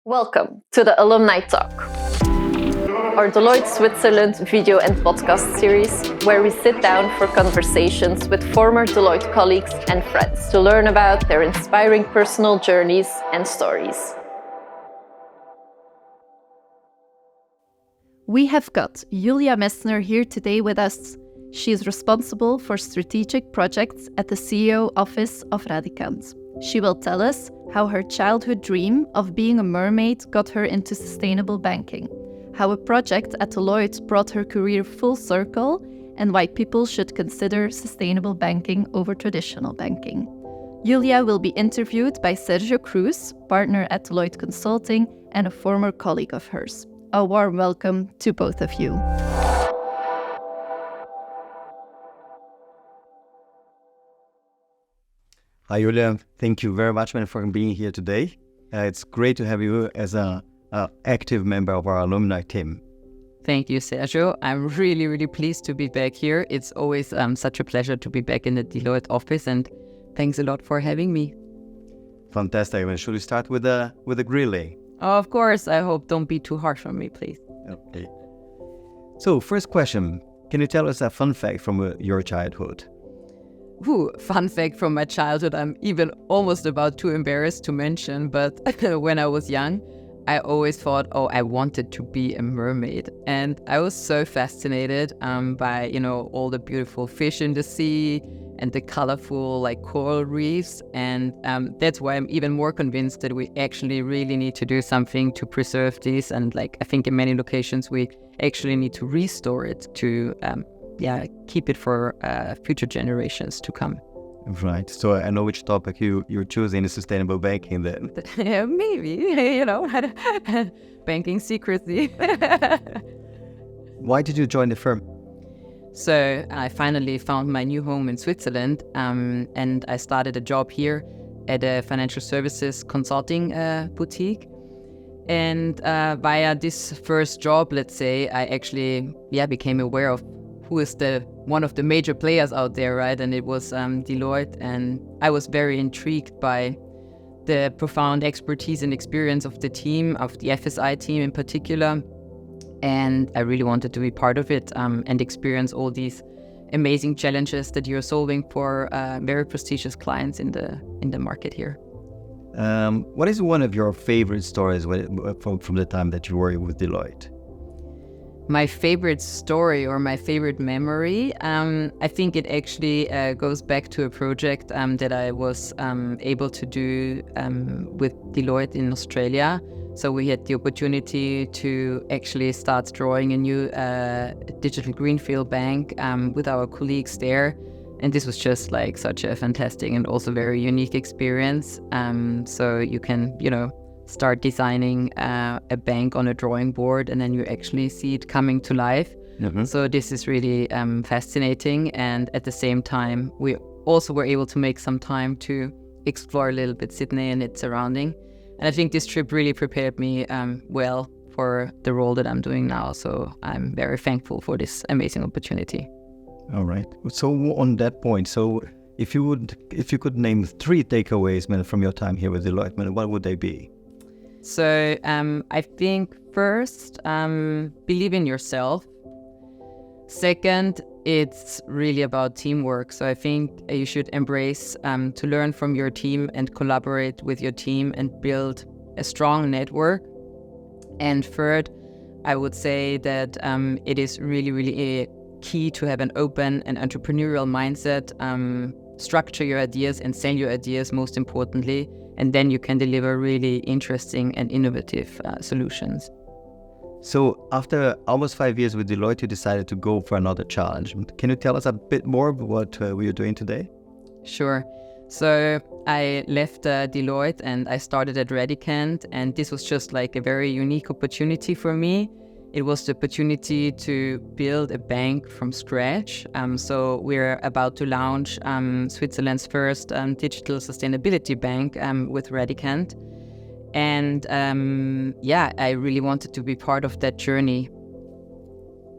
Welcome to the Alumni Talk, our Deloitte Switzerland video and podcast series where we sit down for conversations with former Deloitte colleagues and friends to learn about their inspiring personal journeys and stories. We have got Julia Messner here today with us. She is responsible for strategic projects at the CEO office of Radicant. She will tell us how her childhood dream of being a mermaid got her into sustainable banking, how a project at Deloitte brought her career full circle, and why people should consider sustainable banking over traditional banking. Julia will be interviewed by Sergio Cruz, partner at Deloitte Consulting and a former colleague of hers. A warm welcome to both of you. Hi, Julia. Thank you very much, for being here today. It's great to have you as an active member of our alumni team. Thank you, Sergio. I'm really pleased to be back here. It's always such a pleasure to be back in the Deloitte office, and thanks a lot for having me. Fantastic. Should we start with the grilling? Of course. I hope don't be too harsh on me, please. Okay. So, first question. Can you tell us a fun fact from your childhood? Fun fact from my childhood, I'm even almost about too embarrassed to mention, but when I was young, I always thought, I wanted to be a mermaid. And I was so fascinated by, all the beautiful fish in the sea and the colorful coral reefs. And that's why I'm even more convinced that we actually really need to do something to preserve these. And I think in many locations, we actually need to restore it to keep it for future generations to come. Right. So I know which topic you're choosing is sustainable banking then. Maybe, banking secrecy. Why did you join the firm? So I finally found my new home in Switzerland, and I started a job here at a financial services consulting boutique. And via this first job, let's say, I actually became aware of who is one of the major players out there, right? And it was Deloitte, and I was very intrigued by the profound expertise and experience of the team, of the FSI team in particular. And I really wanted to be part of it and experience all these amazing challenges that you're solving for very prestigious clients in the market here. What is one of your favorite stories from the time that you were with Deloitte? My favorite story or my favorite memory, I think it actually goes back to a project that I was able to do with Deloitte in Australia. So we had the opportunity to actually start drawing a new digital greenfield bank with our colleagues there. And this was just such a fantastic and also very unique experience. So you can, start designing a bank on a drawing board, and then you actually see it coming to life. Mm-hmm. So this is really fascinating. And at the same time, we also were able to make some time to explore a little bit Sydney and its surrounding. And I think this trip really prepared me well for the role that I'm doing now. So I'm very thankful for this amazing opportunity. All right. So on that point, if you could name 3 takeaways from your time here with Deloitte, what would they be? So I think first, believe in yourself. Second, it's really about teamwork. So I think you should embrace to learn from your team and collaborate with your team and build a strong network. And third, I would say that it is really key to have an open and entrepreneurial mindset, structure your ideas and sell your ideas most importantly, and then you can deliver really interesting and innovative solutions. So after almost 5 years with Deloitte, you decided to go for another challenge. Can you tell us a bit more about what we are doing today? Sure. So I left Deloitte and I started at Radicant, and this was just a very unique opportunity for me. It was the opportunity to build a bank from scratch. So we're about to launch Switzerland's first digital sustainability bank with Radicant. And I really wanted to be part of that journey.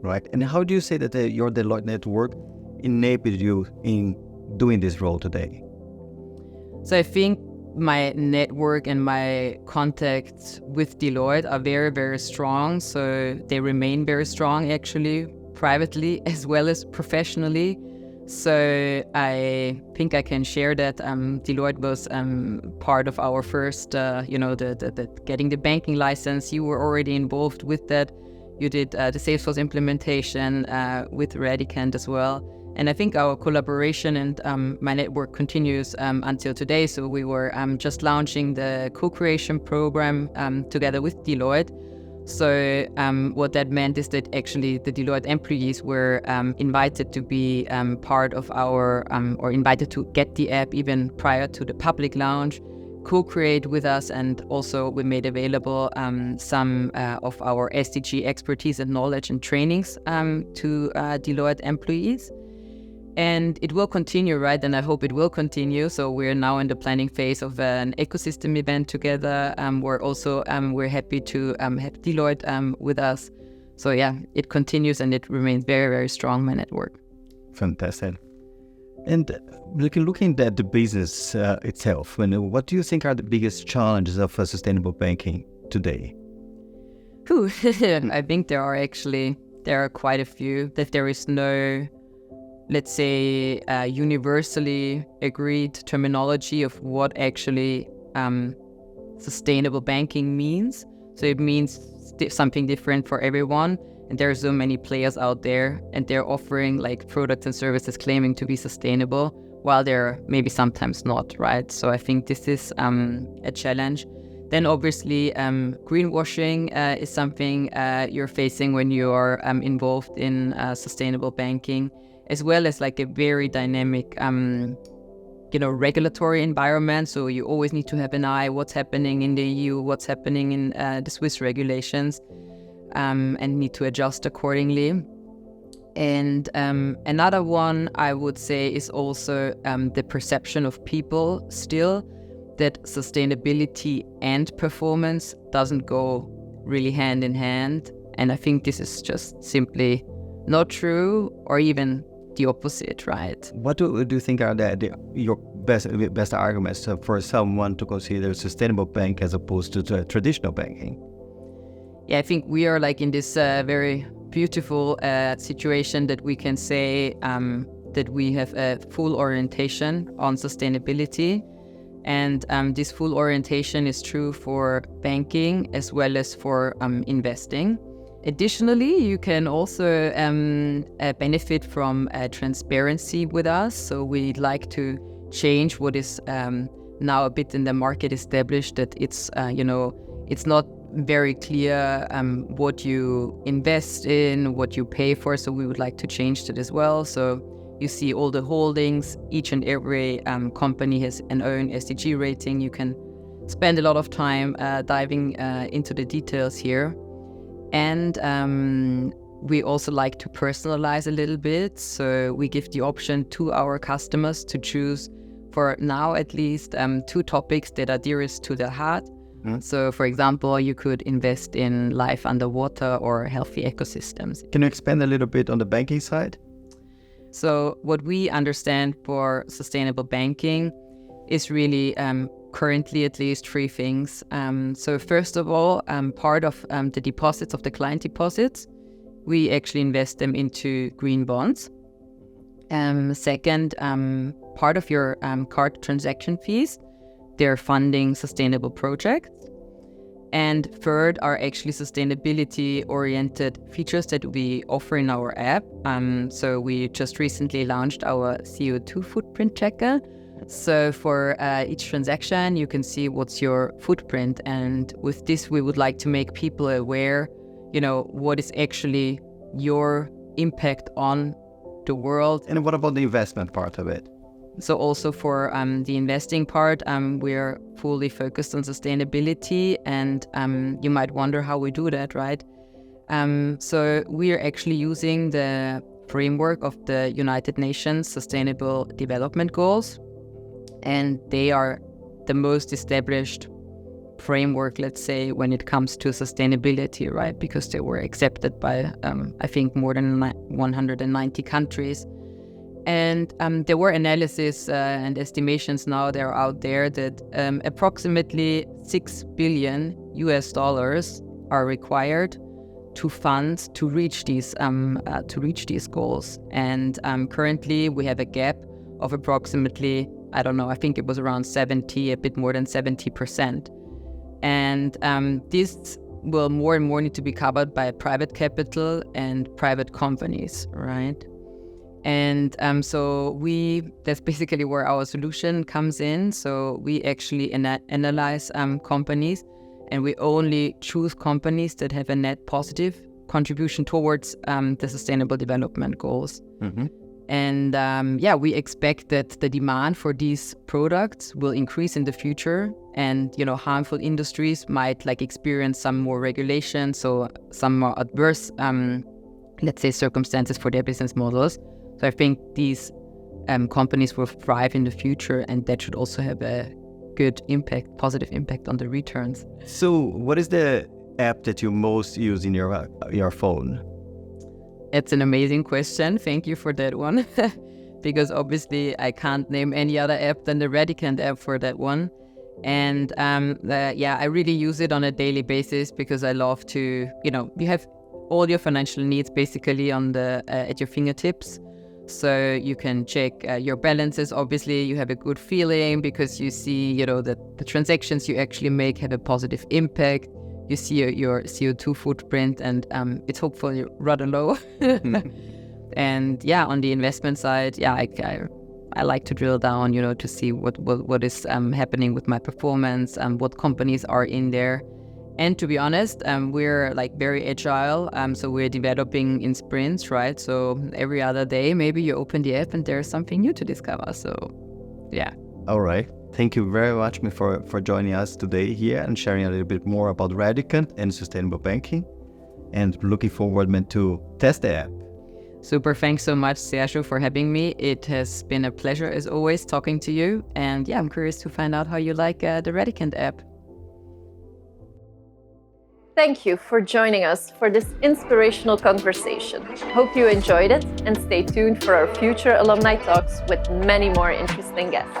Right. And how do you say that your Deloitte network enabled you in doing this role today? So I think my network and my contacts with Deloitte are very, very strong. So they remain very strong, actually, privately as well as professionally. So I think I can share that Deloitte was part of our first, the getting the banking license. You were already involved with that. You did the Salesforce implementation with Radicant as well. And I think our collaboration and my network continues until today. So we were just launching the co-creation program together with Deloitte. So what that meant is that actually the Deloitte employees were invited to be part of our, or invited to get the app even prior to the public launch, co-create with us, and also we made available some of our SDG expertise and knowledge and trainings to Deloitte employees. And it will continue, right? And I hope it will continue. So we're now in the planning phase of an ecosystem event together. We're happy to have Deloitte with us. So yeah, it continues and it remains very, very strong, my network. Fantastic. And looking at the business itself, what do you think are the biggest challenges of sustainable banking today? I think there are quite a few, that there is no, let's say, universally agreed terminology of what actually sustainable banking means. So it means something different for everyone. And there are so many players out there, and they're offering like products and services claiming to be sustainable, while they're maybe sometimes not, right? So I think this is a challenge. Then obviously greenwashing is something you're facing when you are involved in sustainable banking, as well as like a very dynamic regulatory environment. So you always need to have an eye what's happening in the EU, what's happening in the Swiss regulations, and need to adjust accordingly. And another one I would say is also the perception of people still that sustainability and performance doesn't go really hand in hand. And I think this is just simply not true, or even the opposite, right? What do you think are your best arguments for someone to consider sustainable bank as opposed to traditional banking? Yeah, I think we are like in this very beautiful situation that we can say that we have a full orientation on sustainability. And this full orientation is true for banking as well as for investing. Additionally, you can also benefit from transparency with us. So we'd like to change what is now a bit in the market established, that it's not very clear what you invest in, what you pay for. So we would like to change that as well. So you see all the holdings, each and every company has an own SDG rating. You can spend a lot of time diving into the details here. And we also like to personalize a little bit. So we give the option to our customers to choose, for now at least, 2 topics that are dearest to their heart. So, for example, you could invest in life underwater or healthy ecosystems. Can you expand a little bit on the banking side? So what we understand for sustainable banking is really currently at least 3 things. So first of all, part of the deposits, of the client deposits, we actually invest them into green bonds. Second, part of your card transaction fees, they're funding sustainable projects. And third are actually sustainability-oriented features that we offer in our app. So we just recently launched our CO2 footprint checker. So for each transaction, you can see what's your footprint. And with this, we would like to make people aware, what is actually your impact on the world. And what about the investment part of it? So also for the investing part, we're fully focused on sustainability, and you might wonder how we do that, right? So we are actually using the framework of the United Nations Sustainable Development Goals, and they are the most established framework, let's say, when it comes to sustainability, right? Because they were accepted by, I think, more than 190 countries. And there were analysis and estimations now that are out there that approximately $6 billion are required to fund to reach these goals. And currently we have a gap of approximately, I don't know, I think it was around 70, a bit more than 70%. And this will more and more need to be covered by private capital and private companies, right? And so that's basically where our solution comes in. So we actually analyze companies, and we only choose companies that have a net positive contribution towards the sustainable development goals. Mm-hmm. And we expect that the demand for these products will increase in the future, and harmful industries might experience some more regulation, so some more adverse, let's say, circumstances for their business models. So I think these companies will thrive in the future, and that should also have a good impact, positive impact on the returns. So what is the app that you most use in your phone? It's an amazing question. Thank you for that one. Because obviously I can't name any other app than the Radicant app for that one. And I really use it on a daily basis because I love to, you have all your financial needs basically on at your fingertips. So you can check your balances. Obviously, you have a good feeling because you see, that the transactions you actually make have a positive impact. You see your CO2 footprint, and it's hopefully rather low. And on the investment side, I like to drill down, to see what is happening with my performance and what companies are in there. And to be honest, we're very agile. So we're developing in sprints, right? So every other day, maybe you open the app and there's something new to discover. So, yeah. All right. Thank you very much for joining us today here and sharing a little bit more about Radicant and sustainable banking. And looking forward to test the app. Super. Thanks so much, Sergio, for having me. It has been a pleasure, as always, talking to you. And I'm curious to find out how you like the Radicant app. Thank you for joining us for this inspirational conversation. Hope you enjoyed it, and stay tuned for our future alumni talks with many more interesting guests.